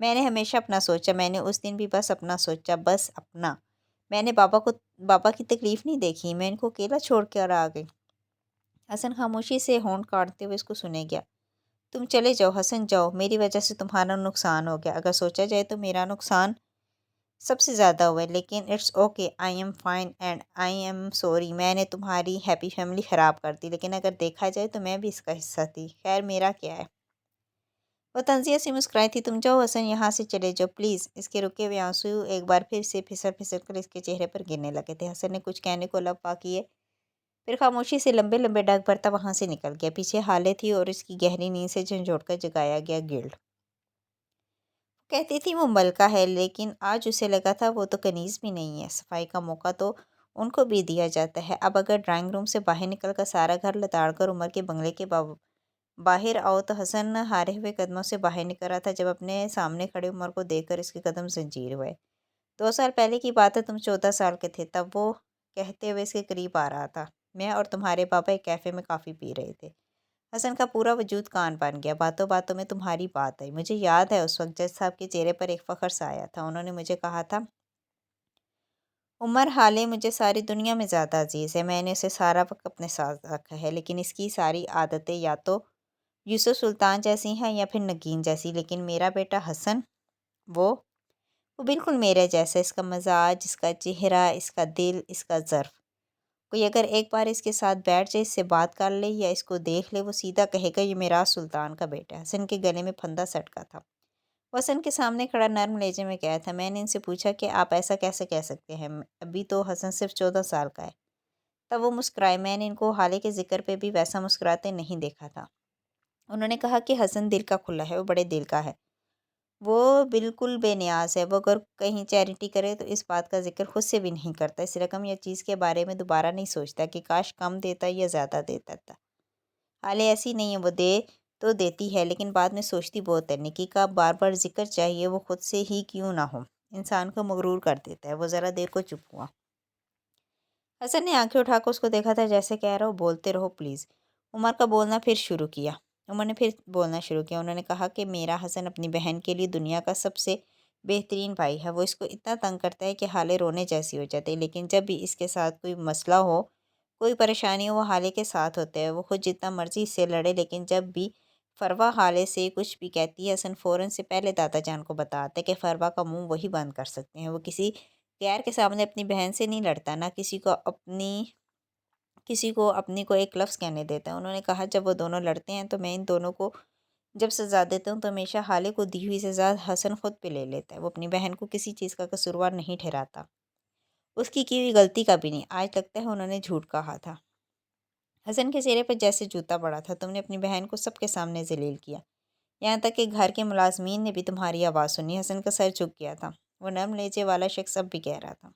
میں نے ہمیشہ اپنا سوچا، میں نے اس دن بھی بس اپنا سوچا، بس اپنا۔ میں نے بابا کی تکلیف نہیں دیکھی، میں ان کو اکیلا چھوڑ کر آ گئی۔ حسن خاموشی سے ہونٹ کاٹتے ہوئے اس کو سنے گیا۔ تم چلے جاؤ حسن، جاؤ، میری وجہ سے تمہارا نقصان ہو گیا۔ اگر سوچا جائے تو میرا نقصان سب سے زیادہ ہوا ہے، لیکن it's okay, I am fine and I am sorry. میں نے تمہاری ہیپی فیملی خراب کر دی، لیکن اگر دیکھا جائے تو میں بھی اس کا حصہ تھی۔ خیر میرا کیا ہے؟ وہ تنزیہ سے مسکرائی تھی۔ تم جاؤ حسن، یہاں سے چلے جاؤ پلیز۔ اس کے رکے ہوئے آنسو ایک بار پھر سے پھسل پھسل کر اس کے چہرے پر گرنے لگے تھے۔ حسن نے کچھ کہنے کو لب پا کیے، پھر خاموشی سے لمبے لمبے ڈگ بھرتا وہاں سے نکل گیا۔ پیچھے ہالے تھی اور اس کی گہری نیند سے جھنجھوڑ کر جگایا گیا گلڈ۔ کہتی تھی وہ ملکہ ہے، لیکن آج اسے لگا تھا وہ تو کنیز بھی نہیں ہے۔ صفائی کا موقع تو ان کو بھی دیا جاتا ہے۔ اب اگر ڈرائنگ روم سے باہر نکل کر سارا گھر لتاڑ کر عمر کے بنگلے کے باہر آؤ تو حسن ہارے ہوئے قدموں سے باہر نکل رہا تھا جب اپنے سامنے کھڑے عمر کو دیکھ کر اس کے قدم زنجیر ہوئے۔ 2 سال پہلے کی بات ہے، تم 14 سال کے تھے تب، وہ کہتے ہوئے اس کے قریب آ رہا تھا۔ میں اور تمہارے بابا ایک کیفے میں کافی پی رہے تھے۔ حسن کا پورا وجود کان بن گیا۔ باتوں باتوں میں تمہاری بات آئی۔ مجھے یاد ہے اس وقت جج صاحب کے چہرے پر ایک فخر سا آیا تھا۔ انہوں نے مجھے کہا تھا، عمر حالے مجھے ساری دنیا میں زیادہ عزیز ہے، میں نے اسے سارا وقت اپنے ساتھ رکھا ہے، لیکن اس کی ساری عادتیں یا تو یوسف سلطان جیسی ہیں یا پھر نگین جیسی، لیکن میرا بیٹا حسن وہ بالکل میرے جیسا، اس کا مزاج، اس کا چہرہ، اس کا دل، اس کا ظرف۔ کوئی اگر ایک بار اس کے ساتھ بیٹھ جائے، اس سے بات کر لے یا اس کو دیکھ لے، وہ سیدھا کہے گا یہ میراث سلطان کا بیٹا ہے۔ حسن کے گلے میں پھندا سٹکا تھا۔ وہ حسن کے سامنے کھڑا نرم لہجے میں کہا تھا، میں نے ان سے پوچھا کہ آپ ایسا کیسے کہہ سکتے ہیں، ابھی تو حسن صرف 14 سال کا ہے۔ تب وہ مسکرائے۔ میں نے ان کو حالے کے ذکر پہ بھی ویسا مسکراتے نہیں دیکھا تھا۔ انہوں نے کہا کہ حسن دل کا کھلا ہے، وہ بڑے دل کا ہے، وہ بالکل بے نیاز ہے، وہ اگر کہیں چیریٹی کرے تو اس بات کا ذکر خود سے بھی نہیں کرتا، اس رقم یا چیز کے بارے میں دوبارہ نہیں سوچتا کہ کاش کم دیتا یا زیادہ دیتا تھا۔ حالے ایسی نہیں ہے، وہ دے تو دیتی ہے لیکن بعد میں سوچتی بہت ہے۔ نیکی کا بار بار ذکر چاہیے، وہ خود سے ہی کیوں نہ ہو، انسان کو مغرور کر دیتا ہے۔ وہ ذرا دیر کو چپ ہوا۔ حسن نے آنکھیں اٹھا کر اس کو دیکھا تھا، جیسے کہہ رہا ہو بولتے رہو پلیز۔ عمر کا بولنا پھر شروع کیا۔ عمر نے پھر بولنا شروع کیا۔ انہوں نے کہا کہ میرا حسن اپنی بہن کے لیے دنیا کا سب سے بہترین بھائی ہے، وہ اس کو اتنا تنگ کرتا ہے کہ حالے رونے جیسی ہو جاتی ہے، لیکن جب بھی اس کے ساتھ کوئی مسئلہ ہو، کوئی پریشانی ہو، وہ حالے کے ساتھ ہوتا ہے۔ وہ خود جتنا مرضی اس سے لڑے، لیکن جب بھی فروا حالے سے کچھ بھی کہتی ہے، حسن فوراً سے پہلے دادا جان کو بتاتے کہ فروا کا منہ وہی بند کر سکتے ہیں۔ وہ کسی غیر کے سامنے اپنی بہن سے نہیں لڑتا، نہ کسی کو اپنی کو ایک لفظ کہنے دیتا ہے۔ انہوں نے کہا جب وہ دونوں لڑتے ہیں تو میں ان دونوں کو جب سزا دیتا ہوں تو ہمیشہ حالے کو دی ہوئی سزا حسن خود پہ لے لیتا ہے۔ وہ اپنی بہن کو کسی چیز کا قصوروار نہیں ٹھہراتا، اس کی ہوئی غلطی کا بھی نہیں۔ آج لگتا ہے انہوں نے جھوٹ کہا تھا۔ حسن کے چہرے پر جیسے جوتا پڑا تھا۔ تم نے اپنی بہن کو سب کے سامنے ذلیل کیا، یہاں تک کہ گھر کے ملازمین نے بھی تمہاری آواز سنی۔ حسن کا سر جھک گیا تھا۔ وہ نرم لہجے والا شخص اب بھی کہہ رہا تھا،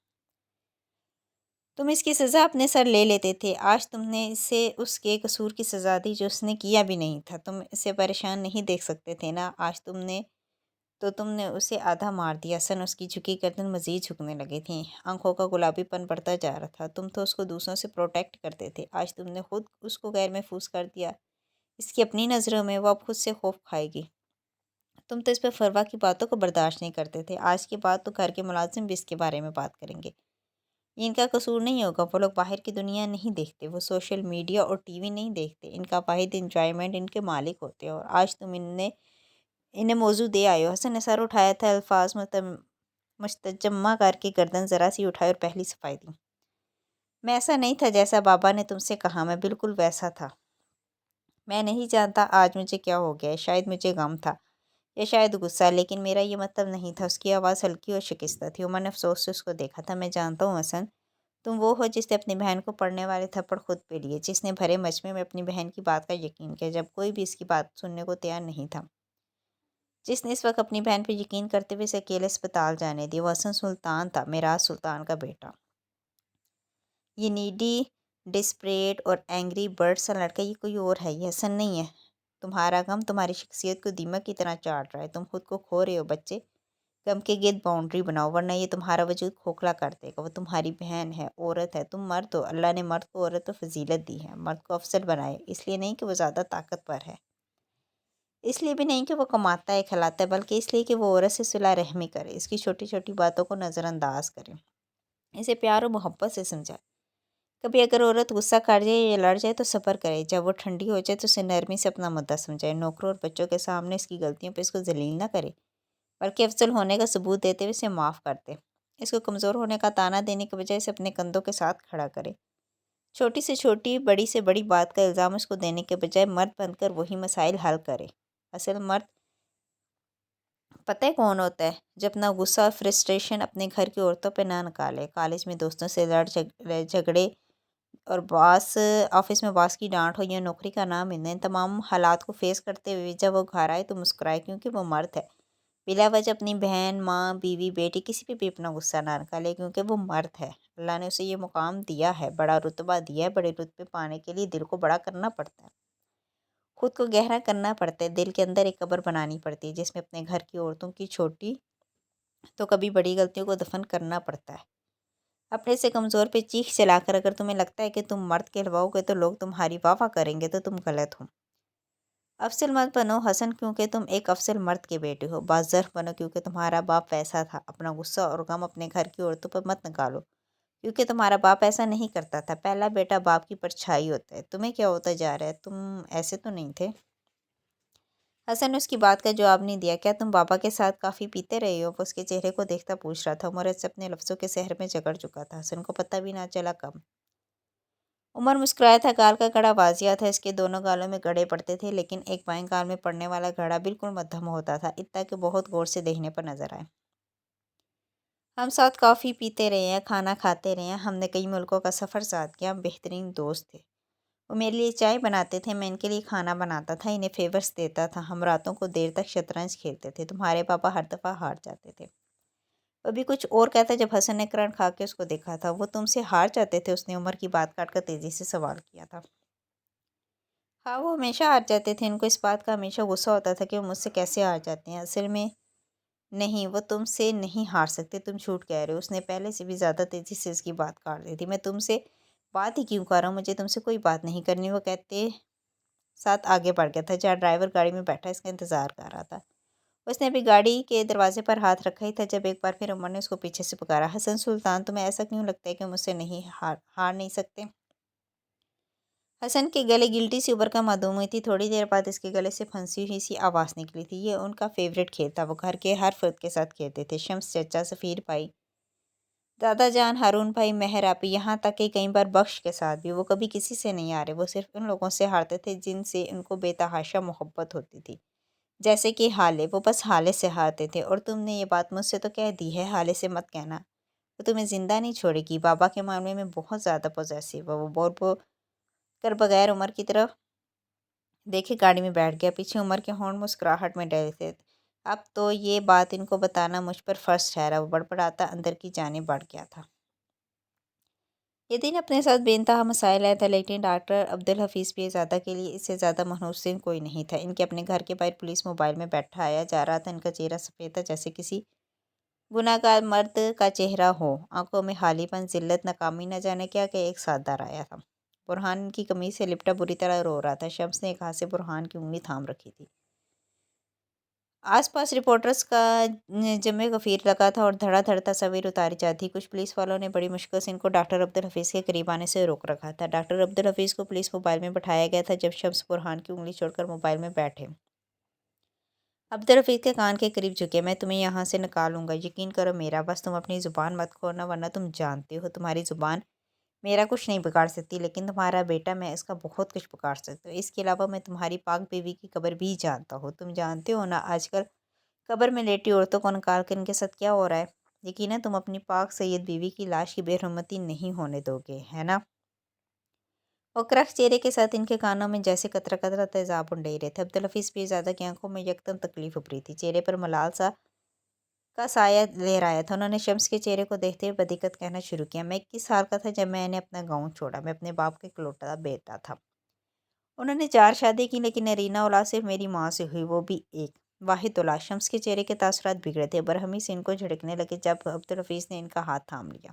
تم اس کی سزا اپنے سر لے لیتے تھے، آج تم نے اسے اس کے قصور کی سزا دی جو اس نے کیا بھی نہیں تھا۔ تم اسے پریشان نہیں دیکھ سکتے تھے نا، آج تم نے اسے آدھا مار دیا۔ حسن اس کی جھکی گردن مزید جھکنے لگی تھی، آنکھوں کا گلابی پن بڑھتا جا رہا تھا۔ تم تو اس کو دوسروں سے پروٹیکٹ کرتے تھے، آج تم نے خود اس کو غیر محفوظ کر دیا۔ اس کی اپنی نظروں میں وہ اب خود سے خوف کھائے گی۔ تم تو اس پہ فروا کی باتوں کو برداشت نہیں کرتے تھے، آج کے بعد تو گھر کے ملازم بھی اس کے بارے میں بات کریں گے۔ یہ ان کا قصور نہیں ہوگا، وہ لوگ باہر کی دنیا نہیں دیکھتے، وہ سوشل میڈیا اور ٹی وی نہیں دیکھتے، ان کا واحد انجوائمنٹ ان کے مالک ہوتے ہیں، اور آج تم انہیں موضوع دے آئے ہو۔ حسن نے سر اٹھایا تھا، الفاظ مستجمع کر کے گردن ذرا سی اٹھائی اور پہلی صفائی دی۔ میں ایسا نہیں تھا جیسا بابا نے تم سے کہا، میں بالکل ویسا تھا۔ میں نہیں جانتا آج مجھے کیا ہو گیا ہے، شاید مجھے غم تھا یا شاید غصہ، لیکن میرا یہ مطلب نہیں تھا۔ اس کی آواز ہلکی اور شکستہ تھی۔ عمر نے افسوس سے اس کو دیکھا تھا۔ میں جانتا ہوں حسن، تم وہ ہو جس نے اپنی بہن کو پڑنے والے تھپڑ خود پہ لیے، جس نے بھرے مجمع میں اپنی بہن کی بات کا یقین کیا جب کوئی بھی اس کی بات سننے کو تیار نہیں تھا، جس نے اس وقت اپنی بہن پہ یقین کرتے ہوئے اسے اکیلے اسپتال جانے دیا۔ وہ حسن سلطان تھا، میراث سلطان کا بیٹا۔ یہ نیڈی، ڈسپریٹ اور اینگری برڈ سا لڑکا یہ کوئی اور ہے، یہ حسن نہیں ہے۔ تمہارا غم تمہاری شخصیت کو دیمک کی طرح چاٹ رہا ہے، تم خود کو کھو رہے ہو بچے۔ غم کے گرد باؤنڈری بناؤ ورنہ یہ تمہارا وجود کھوکھلا کر دے گا۔ وہ تمہاری بہن ہے، عورت ہے، تم مرد ہو، اللہ نے مرد کو عورت و فضیلت دی ہے، مرد کو افضل بنائے اس لیے نہیں کہ وہ زیادہ طاقتور ہے، اس لیے بھی نہیں کہ وہ کماتا ہے کھلاتا ہے، بلکہ اس لیے کہ وہ عورت سے صلہ رحمی کرے، اس کی چھوٹی چھوٹی باتوں کو نظر انداز کرے، اسے پیار و محبت سے سمجھائے۔ کبھی اگر عورت غصہ کر جائے یا لڑ جائے تو صبر کرے، جب وہ ٹھنڈی ہو جائے تو اسے نرمی سے اپنا مدعا سمجھائے۔ نوکروں اور بچوں کے سامنے اس کی غلطیوں پہ اس کو ذلیل نہ کرے، بلکہ افضل ہونے کا ثبوت دیتے ہوئے اسے معاف کر دے۔ اس کو کمزور ہونے کا طعنہ دینے کے بجائے اسے اپنے کندھوں کے ساتھ کھڑا کرے۔ چھوٹی سے چھوٹی، بڑی سے بڑی بات کا الزام اس کو دینے کے بجائے مرد بن کر وہی مسائل حل کرے۔ اصل مرد پتہ ہے کون ہوتا ہے؟ جو اپنا غصہ اور فرسٹریشن اپنے گھر کی عورتوں پہ نہ نکالے، کالج میں دوستوں سے لڑ جھگڑے اور آفس میں باس کی ڈانٹ ہو یا نوکری کا نہ ملنا، ان تمام حالات کو فیس کرتے ہوئے جب وہ گھر آئے تو مسکرائے، کیونکہ وہ مرد ہے۔ بلا وجہ اپنی بہن، ماں، بیوی، بیٹی، کسی پہ بھی اپنا غصہ نہ نکالے، کیونکہ وہ مرد ہے۔ اللہ نے اسے یہ مقام دیا ہے، بڑا رتبہ دیا ہے۔ بڑے رتبے پانے کے لیے دل کو بڑا کرنا پڑتا ہے، خود کو گہرا کرنا پڑتا ہے، دل کے اندر ایک قبر بنانی پڑتی ہے جس میں اپنے گھر کی عورتوں کی چھوٹی تو کبھی بڑی غلطیوں کو دفن کرنا پڑتا ہے۔ اپنے سے کمزور پہ چیخ چلا کر اگر تمہیں لگتا ہے کہ تم مرد کہلواؤ گے تو لوگ تمہاری واہ واہ کریں گے تو تم غلط ہو۔ افضل مت بنو حسن، کیونکہ تم ایک افضل مرد کے بیٹے ہو۔ باظرف بنو کیونکہ تمہارا باپ ویسا تھا۔ اپنا غصہ اور غم اپنے گھر کی عورتوں پر مت نکالو، کیونکہ تمہارا باپ ایسا نہیں کرتا تھا۔ پہلا بیٹا باپ کی پرچھائی ہوتا ہے۔ تمہیں کیا ہوتا جا رہا ہے؟ تم ایسے تو نہیں تھے۔ حسن نے اس کی بات کا جواب نہیں دیا۔ کیا تم بابا کے ساتھ کافی پیتے رہے ہو؟ وہ اس کے چہرے کو دیکھتا پوچھ رہا تھا۔ عمر سے اپنے لفظوں کے سحر میں جکڑ چکا تھا، حسن کو پتہ بھی نہ چلا کب۔ عمر مسکرایا تھا، گال کا گڑھا واضح تھا، اس کے دونوں گالوں میں گڑھے پڑتے تھے، لیکن ایک بائیں گال میں پڑنے والا گڑھا بالکل مدھم ہوتا تھا، اتنا کہ بہت غور سے دیکھنے پر نظر آئے۔ ہم ساتھ کافی پیتے رہے ہیں، کھانا کھاتے رہے ہیں، ہم نے کئی ملکوں کا سفر ساتھ کیا، ہم بہترین دوست تھے۔ وہ میرے لیے چائے بناتے تھے، میں ان کے لیے کھانا بناتا تھا، انہیں فیورز دیتا تھا، ہم راتوں کو دیر تک شطرنج کھیلتے تھے۔ تمہارے پاپا ہر دفعہ ہار جاتے تھے۔ وہ بھی کچھ اور کہتا جب حسن نے کرنٹ کھا کے اس کو دیکھا تھا۔ وہ تم سے ہار جاتے تھے؟ اس نے عمر کی بات کاٹ کر تیزی سے سوال کیا تھا۔ ہاں، وہ ہمیشہ ہار جاتے تھے، ان کو اس بات کا ہمیشہ غصہ ہوتا تھا کہ وہ مجھ سے کیسے ہار جاتے ہیں۔ اصل میں نہیں، وہ تم سے نہیں ہار سکتے، تم جھوٹ کہہ رہے ہو۔ اس نے پہلے سے بھی زیادہ تیزی سے اس کی بات کاٹ دی تھی۔ میں تم سے بات ہی کیوں کر رہا ہوں؟ مجھے تم سے کوئی بات نہیں کرنی، وہ کہتے ساتھ آگے بڑھ گیا تھا جہاں ڈرائیور گاڑی میں بیٹھا اس کا انتظار کر رہا تھا۔ اس نے ابھی گاڑی کے دروازے پر ہاتھ رکھا ہی تھا جب ایک بار پھر عمر نے اس کو پیچھے سے پکارا، حسن سلطان، تمہیں ایسا کیوں لگتا ہے کہ مجھ سے نہیں ہار نہیں سکتے؟ حسن کے گلے گلٹی سی ابر کر معدوم ہوئی تھی، تھوڑی دیر بعد اس کے گلے سے پھنسی ہوئی سی آواز نکلی تھی۔ یہ ان کا فیوریٹ کھیل تھا، وہ گھر کے ہر فرد کے ساتھ کھیلتے تھے، شمس چچا، سفیر بھائی، دادا جان، ہارون بھائی، مہر آپی، یہاں تک کہ کئی بار بخش کے ساتھ بھی۔ وہ کبھی کسی سے نہیں ہارے، وہ صرف ان لوگوں سے ہارتے تھے جن سے ان کو بے تحاشا محبت ہوتی تھی، جیسے کہ حالے۔ وہ بس حالے سے ہارتے تھے، اور تم نے یہ بات مجھ سے تو کہہ دی ہے، حالے سے مت کہنا، وہ تمہیں زندہ نہیں چھوڑے گی۔ بابا کے معاملے میں بہت زیادہ پوزیسو ہے۔ وہ بول بول کر بغیر عمر کی طرف دیکھے گاڑی میں بیٹھ گیا، پیچھے عمر کے ہونٹ مسکراہٹ میں ڈلے تھے۔ اب تو یہ بات ان کو بتانا مجھ پر فرض ٹھہرا، وہ بڑبڑاتا اندر کی جانب بڑھ گیا تھا۔ یہ دن اپنے ساتھ بے انتہا مسائل آیا تھا، لیکن ڈاکٹر عبدالحفیظ پیرزادہ کے لیے اس سے زیادہ محنوس دن کوئی نہیں تھا۔ ان کے اپنے گھر کے باہر پولیس موبائل میں بیٹھایا جا رہا تھا، ان کا چہرہ سفید تھا جیسے کسی گناہ گار مرد کا چہرہ ہو، آنکھوں میں خالی پن، ذلت، ناکامی، نہ جانے کیا کہ ایک ساتھ در آیا تھا۔ برہان ان کی قمیض سے لپٹا بری طرح رو رہا تھا، شمس نے ایک ہاتھ سے برہان کی انگلی تھام رکھی تھی۔ آس پاس رپورٹرز کا جمع غفیر لگا تھا اور دھڑا دھڑ تصاویر اتاری جاتی۔ کچھ پولیس والوں نے بڑی مشکل سے ان کو ڈاکٹر عبدالحفیظ کے قریب آنے سے روک رکھا تھا۔ ڈاکٹر عبدالحفیظ کو پولیس موبائل میں بٹھایا گیا تھا جب شمس برہان کی انگلی چھوڑ کر موبائل میں بیٹھے عبدالحفیظ کے کان کے قریب جھکے۔ میں تمہیں یہاں سے نکالوں گا، یقین کرو میرا، بس تم اپنی زبان مت کھولنا، ورنہ تم جانتے ہو تمہاری زبان میرا کچھ نہیں بگاڑ سکتی، لیکن تمہارا بیٹا میں اس کا بہت کچھ بگاڑ سکتا ہوں۔ اس کے علاوہ میں تمہاری پاک بیوی کی قبر بھی جانتا ہوں۔ تم جانتے ہو نا آج کل قبر میں لیٹی عورتوں کو نکال کر ان کے ساتھ کیا ہو رہا ہے؟ یقیناً تم اپنی پاک سید بیوی کی لاش کی بے حرمتی نہیں ہونے دو گے، ہے نا؟ وہ کرخ چہرے کے ساتھ ان کے کانوں میں جیسے قطرہ قطرہ تیزاب انڈیل رہے تھے۔ عبدالحفیظ پیرزادہ کی آنکھوں میں یکدم تکلیف ابھری تھی، چہرے پر ملال سا کا سایہ لہرایا تھا۔ انہوں نے شمس کے چہرے کو دیکھتے ہوئے بدقت کہنا شروع کیا، میں 21 سال کا تھا جب میں نے اپنا گاؤں چھوڑا، میں اپنے باپ کا اکلوتا بیٹا تھا۔ انہوں نے 4 شادی کی، لیکن نرینہ اولاد صرف میری ماں سے ہوئی، وہ بھی ایک واحد اولاد۔ شمس کے چہرے کے تاثرات بگڑے تھے، برہمی سے ان کو جھڑکنے لگے جب عبدالحفیظ نے ان کا ہاتھ تھام لیا۔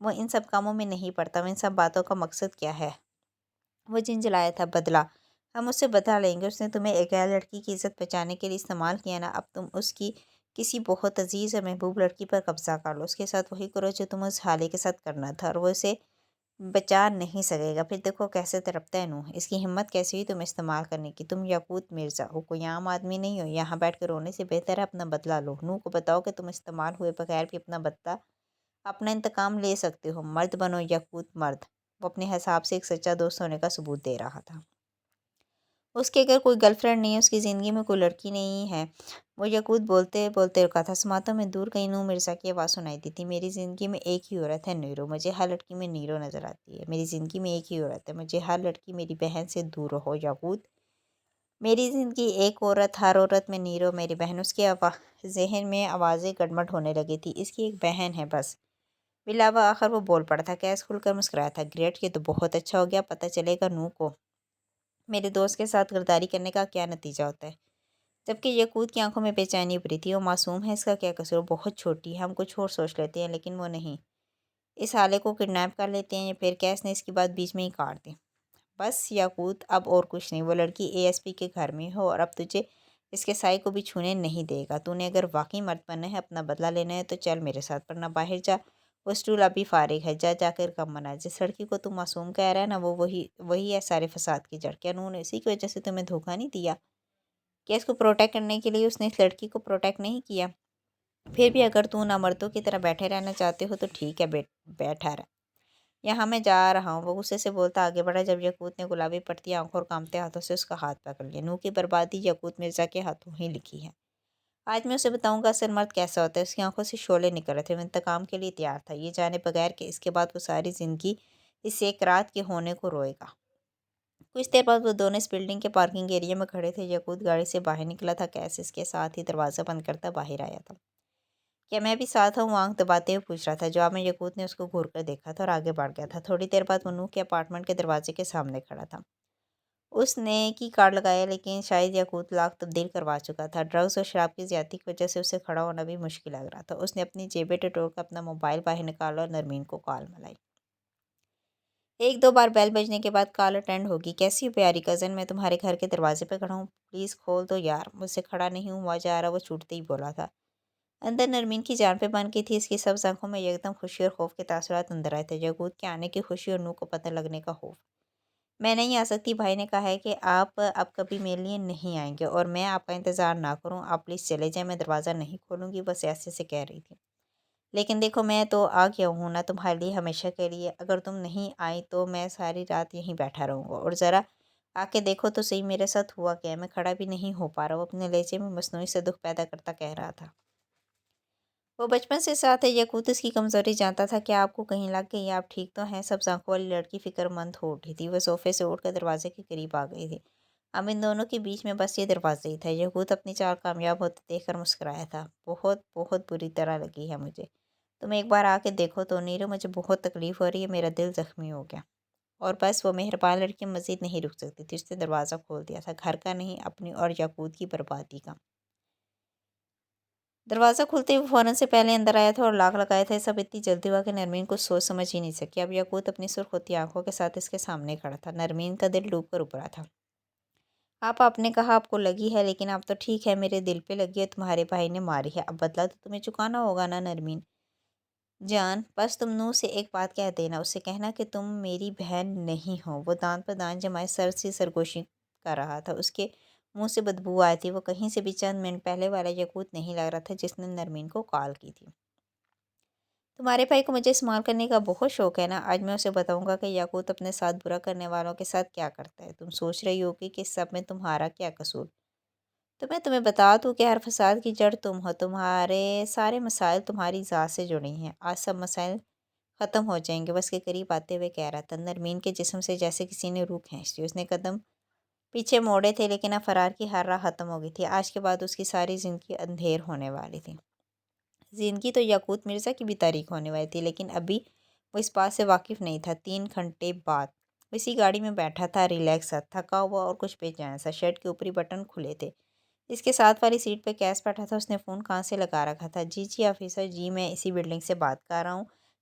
وہ ان سب کاموں میں نہیں پڑتا، وہ ان سب باتوں کا مقصد کیا ہے؟ وہ جھنجھلایا تھا، بدلہ ہم اس سے بدلہ لیں گے، اس نے تمہیں ایک غیر لڑکی کی عزت بچانے کے لیے استعمال کیا نا، اب تم اس کی کسی بہت عزیز اور محبوب لڑکی پر قبضہ کر لو، اس کے ساتھ وہی کرو جو تم اس حالے کے ساتھ کرنا تھا، اور وہ اسے بچا نہیں سکے گا۔ پھر دیکھو کیسے تڑپتا ہے نوح، اس کی ہمت کیسی ہوئی تم استعمال کرنے کی، تم یاقوت مرزا ہو، کوئی عام آدمی نہیں ہو، یہاں بیٹھ کے رونے سے بہتر ہے اپنا بدلہ لو۔ نوح کو بتاؤ کہ تم استعمال ہوئے بغیر بھی اپنا بدلہ، اپنا انتقام لے سکتے ہو، مرد بنو یاقوت مرد۔ وہ اپنے حساب سے ایک سچا دوست ہونے کا ثبوت دے رہا تھا۔ اس کے اگر کوئی گرل فرینڈ نہیں ہے، اس کی زندگی میں کوئی لڑکی نہیں ہے، وہ یاقوت بولتے بولتے رکا تھا۔ سماعتوں میں دور کہیں نوح مرزا کی آواز سنائی دی تھی، میری زندگی میں ایک ہی عورت ہے نیرو، مجھے ہر لڑکی میں نیرو نظر آتی ہے، میری زندگی میں ایک ہی عورت ہے، مجھے ہر لڑکی میری بہن سے دور ہو یاقوت، میری زندگی ایک عورت، ہر عورت میں نیرو میری بہن۔ اس کے ذہن میں آوازیں گڑمٹ ہونے لگی تھی، اس کی ایک بہن ہے بس۔ بلاوا آخر وہ بول پڑا تھا، کیس کھل کر مسکرایا تھا، گریٹ، یہ تو بہت اچھا ہو گیا، پتہ چلے گا نوح کو میرے دوست کے ساتھ غداری کرنے کا کیا نتیجہ ہوتا ہے۔ جبکہ یاقوت کی آنکھوں میں بے چینی ابھری تھی، وہ معصوم ہے، اس کا کیا قصور، بہت چھوٹی ہے، ہم کچھ اور سوچ لیتے ہیں، لیکن وہ نہیں، اس حالے کو کڈنیپ کر لیتے ہیں۔ یا پھر کیس نے اس کی بات بیچ میں ہی کاٹ دی، بس یاقوت اب اور کچھ نہیں، وہ لڑکی اے ایس پی کے گھر میں ہو اور اب تجھے اس کے سائے کو بھی چھونے نہیں دے گا، تو نے اگر واقعی مرد بننا ہے، اپنا بدلہ لینا ہے تو چل میرے ساتھ، ورنہ باہر جا، وہ اسٹول ابھی فارغ ہے، جا جا کر کم منا، جس لڑکی کو تم معصوم کہہ رہا ہے نا، وہ وہی ہے سارے فساد کی جڑ، کیا انہوں نے اسی کی وجہ سے تمہیں دھوکہ نہیں دیا؟ کیا اس کو پروٹیکٹ کرنے کے لیے اس نے اس لڑکی کو پروٹیکٹ نہیں کیا؟ پھر بھی اگر تو نہ مردوں کی طرح بیٹھے رہنا چاہتے ہو تو ٹھیک ہے، بیٹھا رہ، یہاں میں جا رہا ہوں۔ وہ غصے سے بولتا آگے بڑھا، جب یاقوت نے گلابی پڑتی آنکھوں اور کانپتے ہاتھوں سے اس کا ہاتھ پکڑ لیا۔ نوح کی بربادی یاقوت مرزا کے ہاتھوں ہی لکھی ہے، آج میں اسے بتاؤں گا اصل مرد کیسا ہوتا ہے۔ اس کی آنکھوں سے شعلے نکل رہے تھے، وہ انتقام کے لیے تیار تھا، یہ جانے بغیر کہ اس کے بعد وہ ساری زندگی اس ایک رات کے ہونے کو روئے گا۔ کچھ دیر بعد وہ دونوں اس بلڈنگ کے پارکنگ ایریا میں کھڑے تھے، یاقوت گاڑی سے باہر نکلا تھا، کیس اس کے ساتھ ہی دروازہ بند کرتا باہر آیا تھا۔ کیا میں بھی ساتھ ہوں؟ وہ آنکھ دباتے ہوئے پوچھ رہا تھا۔ جواب میں یاقوت نے اس کو گھور کر دیکھا تھا اور آگے بڑھ گیا تھا۔ تھوڑی دیر بعد وہ نوح کے اپارٹمنٹ کے دروازے کے سامنے کھڑا تھا، اس نے کی کارڈ لگایا، لیکن شاید یاقوت لاک تبدیل کروا چکا تھا، ڈرگز اور شراب کی زیادتی کی وجہ سے اسے کھڑا ہونا بھی مشکل لگ رہا تھا۔ اس نے اپنی جیبیں ٹٹول کر اپنا موبائل باہر نکالا اور نرمین کو کال ملائی۔ ایک دو بار بیل بجنے کے بعد کال اٹینڈ ہوگی۔ کیسی ہو پیاری کزن، میں تمہارے گھر کے دروازے پہ کھڑا ہوں، پلیز کھول دو یار، مجھ سے کھڑا نہیں ہوا جا رہا، وہ چھوٹتے ہی بولا تھا۔ اندر نرمین کی جان پہ بن گئی تھی، اس کی سبز آنکھوں میں یکدم خوشی اور خوف کے تاثرات اندر آئے تھے، یاقوت کے آنے کی خوشی اور نوح کو پتہ لگنے کا خوف۔ میں نہیں آ سکتی، بھائی نے کہا ہے کہ آپ اب کبھی میرے لیے نہیں آئیں گے اور میں آپ کا انتظار نہ کروں، آپ پلیز چلے جائیں، میں دروازہ نہیں کھولوں گی، بس ایسے سے کہہ رہی تھی۔ لیکن دیکھو میں تو آ گیا ہوں نا تمہارے لیے، ہمیشہ کے لیے، اگر تم نہیں آئی تو میں ساری رات یہیں بیٹھا رہوں گا، اور ذرا آ کے دیکھو تو صحیح میرے ساتھ ہوا کیا ہے، میں کھڑا بھی نہیں ہو پا رہا، وہ اپنے لہجے میں مصنوعی سے دکھ پیدا کرتا کہہ رہا تھا۔ وہ بچپن سے ساتھ ہے، یاقوت اس کی کمزوری جانتا تھا، کیا آپ کو کہیں لگ گئی؟ آپ ٹھیک تو ہیں؟ سبز آنکھوں والی لڑکی فکر مند ہو اٹھی تھی، وہ صوفے سے اٹھ کر دروازے کے قریب آ گئی تھی۔ اب ان دونوں کے بیچ میں بس یہ دروازہ ہی تھا۔ یاقوت اپنی چال کامیاب ہوتے دیکھ کر مسکرایا تھا، بہت بہت بری طرح لگی ہے مجھے، تم ایک بار آ کے دیکھو تو نیرو، مجھے بہت تکلیف ہو رہی ہے، میرا دل زخمی ہو گیا۔ اور بس وہ مہربان لڑکی مزید نہیں رک سکتی تھی، اس نے دروازہ کھول دیا تھا، گھر کا نہیں، اپنی اور یاقوت کی بربادی کا۔ دروازہ کھلتے ہی وہ فوراً سے پہلے اندر آیا تھا اور لاک لگایا تھا، سب اتنی جلدی ہوا کہ نرمین کچھ سوچ سمجھ ہی نہیں سکی۔ اب یاقوت اپنی سرخ ہوتی آنکھوں کے ساتھ اس کے سامنے کھڑا تھا، نرمین کا دل ڈوب کر ابھرا تھا۔ آپ نے کہا آپ کو لگی ہے، لیکن اب تو ٹھیک ہے، میرے دل پہ لگی ہے، تمہارے بھائی نے ماری ہے، اب بدلہ تو تمہیں چکانا ہوگا نا نرمین جان، بس تم نوح سے ایک بات کہہ دینا، اس سے کہنا کہ تم میری بہن نہیں ہو۔ وہ دانت پر دانت جمائے سر سے سرگوشی کر رہا تھا، اس کے منہ سے بدبو آئی تھی، وہ کہیں سے بھی چند منٹ پہلے والا یاقوت نہیں لگ رہا تھا جس نے نرمین کو کال کی تھی۔ تمہارے بھائی کو مجھے استعمال کرنے کا بہت شوق ہے نا، آج میں اسے بتاؤں گا کہ یاقوت اپنے ساتھ برا کرنے والوں کے ساتھ کیا کرتا ہے۔ تم سوچ رہی ہوگی کہ اس سب میں تمہارا کیا قصور، تو میں تمہیں بتا دوں کہ ہر فساد کی جڑ تم ہو، تمہارے سارے مسائل تمہاری ذات سے جڑی ہیں، آج سب مسائل ختم ہو جائیں گے۔ بس کے قریب آتے ہوئے کہہ رہا تھا، نرمین کے جسم سے جیسے کسی نے روح کھینچ لی، اس نے قدم پیچھے موڑے تھے، لیکن اب فرار کی ہر راہ ختم ہو گئی تھی، آج کے بعد اس کی ساری زندگی اندھیر ہونے والی تھی۔ زندگی تو یاقوت مرزا کی بھی تاریک ہونے والی تھی، لیکن ابھی وہ اس بات سے واقف نہیں تھا۔ 3 گھنٹے بعد وہ اسی گاڑی میں بیٹھا تھا، ریلیکس سا، تھکا ہوا اور کچھ بے چین سا، شرٹ کے اوپری بٹن کھلے تھے، اس کے ساتھ والی سیٹ پہ کیس بیٹھا تھا، اس نے فون کان سے لگا رکھا تھا۔ جی آفیسر جی، میں اسی بلڈنگ سے بات کر رہا ہوں،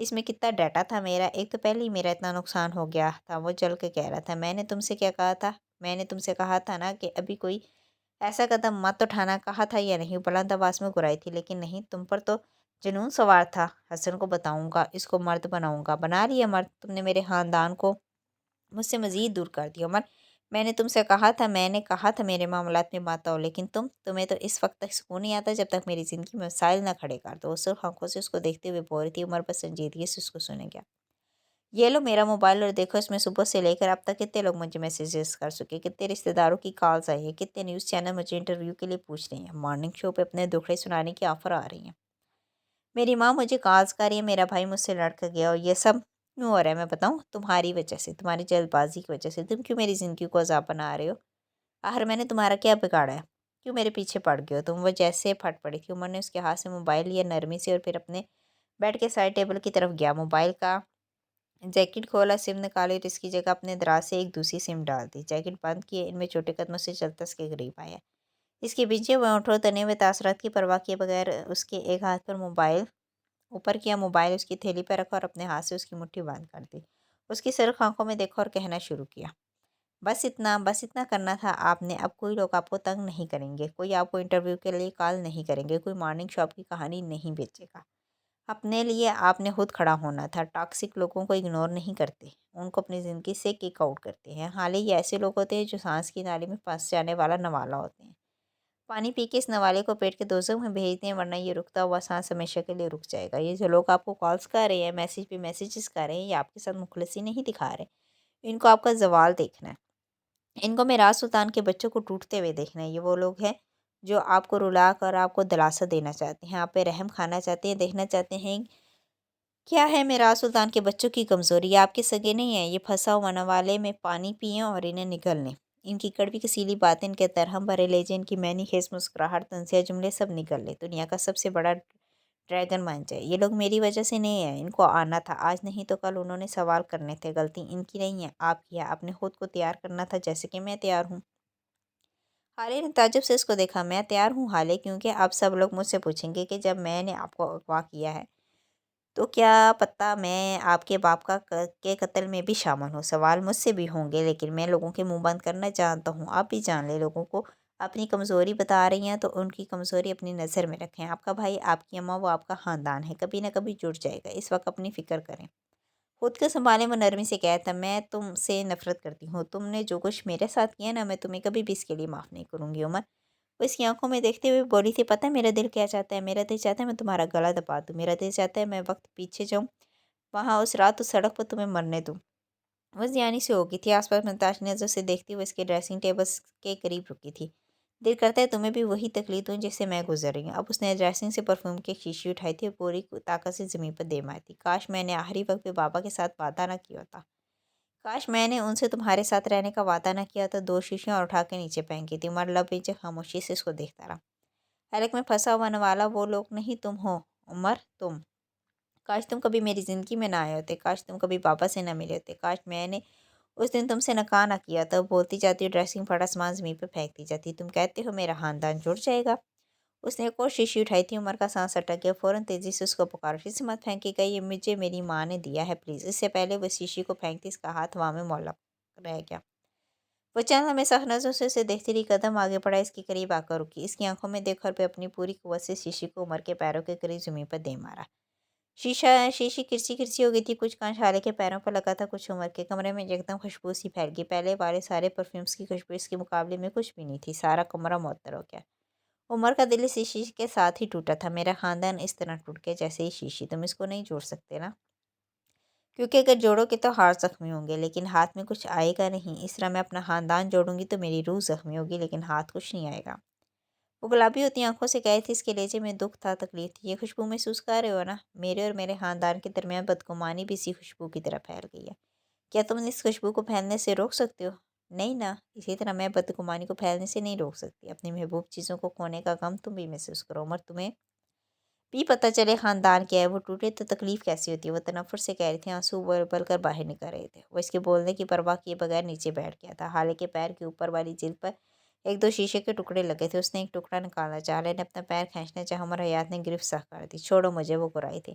اس میں کتنا ڈاٹا تھا میرا، ایک تو پہلے ہی میرا اتنا نقصان ہو گیا تھا۔ وہ جل کے کہہ رہا تھا میں نے تم سے کیا کہا تھا، میں نے تم سے کہا تھا نا کہ ابھی کوئی ایسا قدم مت اٹھانا، کہا تھا یا نہیں؟ بلند آواز میں گرائی تھی، لیکن نہیں، تم پر تو جنون سوار تھا۔ حسن کو بتاؤں گا، اس کو مرد بناؤں گا۔ بنا لیا مرد، تم نے میرے خاندان کو مجھ سے مزید دور کر دیا عمر۔ میں نے تم سے کہا تھا، میں نے کہا تھا میرے معاملات میں مت آؤ، لیکن تمہیں تو اس وقت تک سکون نہیں آتا جب تک میری زندگی میں مسائل نہ کھڑے کر دو۔ وہ سرخ آنکھوں سے اس کو دیکھتے ہوئے بول رہی تھی۔ عمر بس سنجیدگی سے اس کو سنے گیا۔ یہ لو میرا موبائل اور دیکھو، اس میں صبح سے لے کر اب تک کتنے لوگ مجھے میسیجز کر چکے، کتنے رشتہ داروں کی کالز آئی ہیں، کتنے نیوز چینل مجھے انٹرویو کے لیے پوچھ رہے ہیں، مارننگ شو پہ اپنے دکھڑے سنانے کی آفر آ رہی ہیں، میری ماں مجھے کالز کر رہی ہے، میرا بھائی مجھ سے لڑ کر گیا، اور یہ سب کیوں ہو رہا ہے میں بتاؤں؟ تمہاری وجہ سے، تمہاری جلد بازی کی وجہ سے۔ تم کیوں میری زندگی کو عذاب بنا رہے ہو؟ آخر میں نے تمہارا کیا بگاڑا ہے؟ کیوں میرے پیچھے پڑ گئے ہو تم؟ وہ جیسے پھٹ پڑی تھی۔ عمر نے اس کے ہاتھ سے موبائل لیا نرمی سے، اور پھر اپنے بیڈ کے سائڈ ٹیبل کی طرف گیا، موبائل کا جیکٹ کھولا، سم نکالی اور اس کی جگہ اپنے دراز سے ایک دوسری سم ڈال دی، جیکٹ بند کیے، ان میں چھوٹے قدموں سے چلتا اس کے قریب آیا۔ اس کے پیچھے وہ ہونٹوں تنے ہوئے تاثرات کی پرواہ کیے بغیر اس کے ایک ہاتھ پر موبائل اوپر کیا، موبائل اس کی تھیلی پر رکھا اور اپنے ہاتھ سے اس کی مٹھی بند کر دی۔ اس کی سرخ آنکھوں میں دیکھا اور کہنا شروع کیا، بس اتنا کرنا تھا آپ نے۔ اب کوئی لوگ آپ کو تنگ نہیں کریں گے، کوئی آپ کو انٹرویو کے لیے کال نہیں کریں گے، کوئی مارننگ شاپ کی کہانی نہیں بیچے گا۔ اپنے لیے آپ نے خود کھڑا ہونا تھا۔ ٹاکسک لوگوں کو اگنور نہیں کرتے، ان کو اپنی زندگی سے کک آؤٹ کرتے ہیں۔ حالانکہ یہ ایسے لوگ ہوتے ہیں جو سانس کی نالی میں پھنس جانے والا نوالا ہوتے ہیں، پانی پی کے اس نوالے کو پیٹ کے دوزخ میں بھیج دیں، ورنہ یہ رکتا ہوا سانس ہمیشہ کے لیے رک جائے گا۔ یہ جو لوگ آپ کو کالز کر رہے ہیں، میسیج پہ میسیجز کر رہے ہیں، یہ آپ کے ساتھ مخلصی نہیں دکھا رہے، ان کو آپ کا زوال دیکھنا ہے، ان کو میراث سلطان کے بچوں کو ٹوٹتے ہوئے دیکھنا ہے۔ یہ وہ لوگ ہیں جو آپ کو رلا کر آپ کو دلاسا دینا چاہتے ہیں، آپ پہ رحم کھانا چاہتے ہیں، دیکھنا چاہتے ہیں کیا ہے میراث سلطان کے بچوں کی کمزوری۔ یہ آپ کے سگے نہیں ہیں، یہ پھنسا ہوا نوالے میں پانی پئیں اور انہیں نگل لیں، ان کی کڑوی کسیلی باتیں، ان کے ترہم بھرے لہجے، ان کی معنی خیز مسکراہٹ، طنزیہ جملے سب نگل لیں، دنیا کا سب سے بڑا ڈریگن بن جائے۔ یہ لوگ میری وجہ سے نہیں ہیں، ان کو آنا تھا، آج نہیں تو کل انہوں نے سوال کرنے تھے۔ غلطی ان کی نہیں ہے، آپ کی ہے، آپ نے خود کو تیار کرنا تھا جیسے کہ میں تیار ہوں۔ حالے نے تعجب سے اس کو دیکھا۔ میں تیار ہوں حالے، کیونکہ اب سب لوگ مجھ سے پوچھیں گے کہ جب میں نے آپ کو اغوا کیا ہے تو کیا پتہ میں آپ کے باپ کے قتل میں بھی شامل ہوں؟ سوال مجھ سے بھی ہوں گے، لیکن میں لوگوں کے منہ بند کرنا جانتا ہوں۔ آپ بھی جان لیں، لوگوں کو اپنی کمزوری بتا رہی ہیں تو ان کی کمزوری اپنی نظر میں رکھیں۔ آپ کا بھائی، آپ کی اماں، وہ آپ کا خاندان ہے، کبھی نہ کبھی جڑ جائے گا، اس وقت اپنی فکر کریں۔ خود کو سنبھالیں، وہ نرمی سے کہتا، میں تم سے نفرت کرتی ہوں، تم نے جو کچھ میرے ساتھ کیا نا، میں تمہیں کبھی بھی اس کے لیے معاف نہیں کروں گی۔ عمر وہ اس کی آنکھوں میں دیکھتے ہوئے بولی تھی، پتہ ہے میرا دل کیا چاہتا ہے؟ میرا دل چاہتا ہے میں تمہارا گلا دبا دوں، میرا دل چاہتا ہے میں وقت پیچھے جاؤں، وہاں اس رات اس سڑک پر تمہیں مرنے دوں۔ وہ زیانی سے ہو گئی تھی، آس پاس متاثر نظر سے دیکھتی ہوئے اس کے ڈریسنگ ٹیبل کے قریب رکی تھی۔ دل کرتا ہے تمہیں بھی وہی تکلیف دوں جس سے میں گزر رہی ہوں۔ اب اس نے ڈریسنگ سے پرفیوم کی شیشی اٹھائی تھی اور پوری طاقت سے زمین پر دے ماری تھی۔ کاش میں نے آخری وقت پہ بابا کے ساتھ وعدہ نہ کیا ہوتا، کاش میں نے ان سے تمہارے ساتھ رہنے کا وعدہ نہ کیا، تو دو شیشیاں اور اٹھا کے نیچے پھینکی تھی۔ عمر لب نیچے خاموشی سے اس کو دیکھتا رہا۔ حلق میں پھنسا ہوا نوالا وہ لوگ نہیں، تم ہو عمر، تم۔ کاش تم کبھی میری زندگی میں نہ آئے ہوتے، کاش تم کبھی بابا سے نہ ملے ہوتے، کاش میں نے اس دن تم سے نکاح نہ کیا تھا۔ بولتی جاتی ڈریسنگ پھٹا سامان زمین پہ پھینکتی جاتی، تم کہتے ہو میرا خاندان جڑ جائے گا۔ اس نے ایک اور شیشی اٹھائی تھی، عمر کا سانس اٹک گیا، فوراً تیزی سے اس کو پکارا، اسے مت پھینکے گا، یہ مجھے میری ماں نے دیا ہے، پلیز۔ اس سے پہلے وہ شیشی کو پھینکتی اس کا ہاتھ ہوا میں معلق رہ گیا۔ وہ چند لمحے سخت نظروں سے اسے دیکھتی رہی، قدم آگے بڑھا، اس کے قریب آ کر رکی، اس کی آنکھوں میں دیکھ اور پھر اپنی پوری قوت سے شیشی کو عمر کے پیروں کے قریب زمین پر دے مارا۔ شیشی کرسی کرسی ہو گئی تھی، کچھ کانچ حالے کے پیروں پر لگا تھا، کچھ عمر کے۔ کمرے میں یکدم خوشبو سی پھیل گئی، پہلے والے سارے پرفیومز کی خوشبو اس کے مقابلے میں کچھ بھی نہیں تھی، سارا کمرہ معطر ہو گیا۔ عمر کا دل اس شیشی کے ساتھ ہی ٹوٹا تھا۔ میرا خاندان اس طرح ٹوٹ گیا جیسے یہ شیشی، تم اس کو نہیں جوڑ سکتے نا، کیونکہ اگر جوڑو گے تو ہاتھ زخمی ہوں گے، لیکن ہاتھ میں کچھ آئے گا نہیں۔ اس طرح میں اپنا خاندان جوڑوں گی تو میری روح زخمی ہوگی، لیکن ہاتھ کچھ نہیں آئے گا۔ وہ گلابی ہوتی آنکھوں سے کہی تھی، اس کے لہجے میں دکھ تھا، تکلیف تھی۔ یہ خوشبو محسوس کر رہے ہو نا؟ میرے اور میرے خاندان کے درمیان بدگمانی بھی اسی خوشبو کی طرح پھیل گئی ہے، کیا تم اس خوشبو کو پھیلنے سے روک سکتے ہو؟ نہیں نا، اسی طرح میں بدگمانی کو پھیلنے سے نہیں روک سکتی۔ اپنی محبوب چیزوں کو کھونے کا غم تم بھی محسوس کرو، عمر تمہیں بھی پتہ چلے خاندان کیا ہے، وہ ٹوٹے تو تکلیف کیسی ہوتی ہے۔ وہ تنفر سے کہہ رہی تھی، آنسو ابل کر باہر نکل رہے تھے۔ وہ اس کے بولنے کی پرواہ کیے بغیر نیچے بیٹھ گیا تھا، حالے کے پیر کے اوپر والی جلد پر ایک دو شیشے کے ٹکڑے لگے تھے، اس نے ایک ٹکڑا نکالنا چاہا، لیکن اپنا پیر کھینچنا چاہا، عمر حیات نے گرفت سخت کر دی۔ چھوڑو مجھے، وہ گرائی تھی۔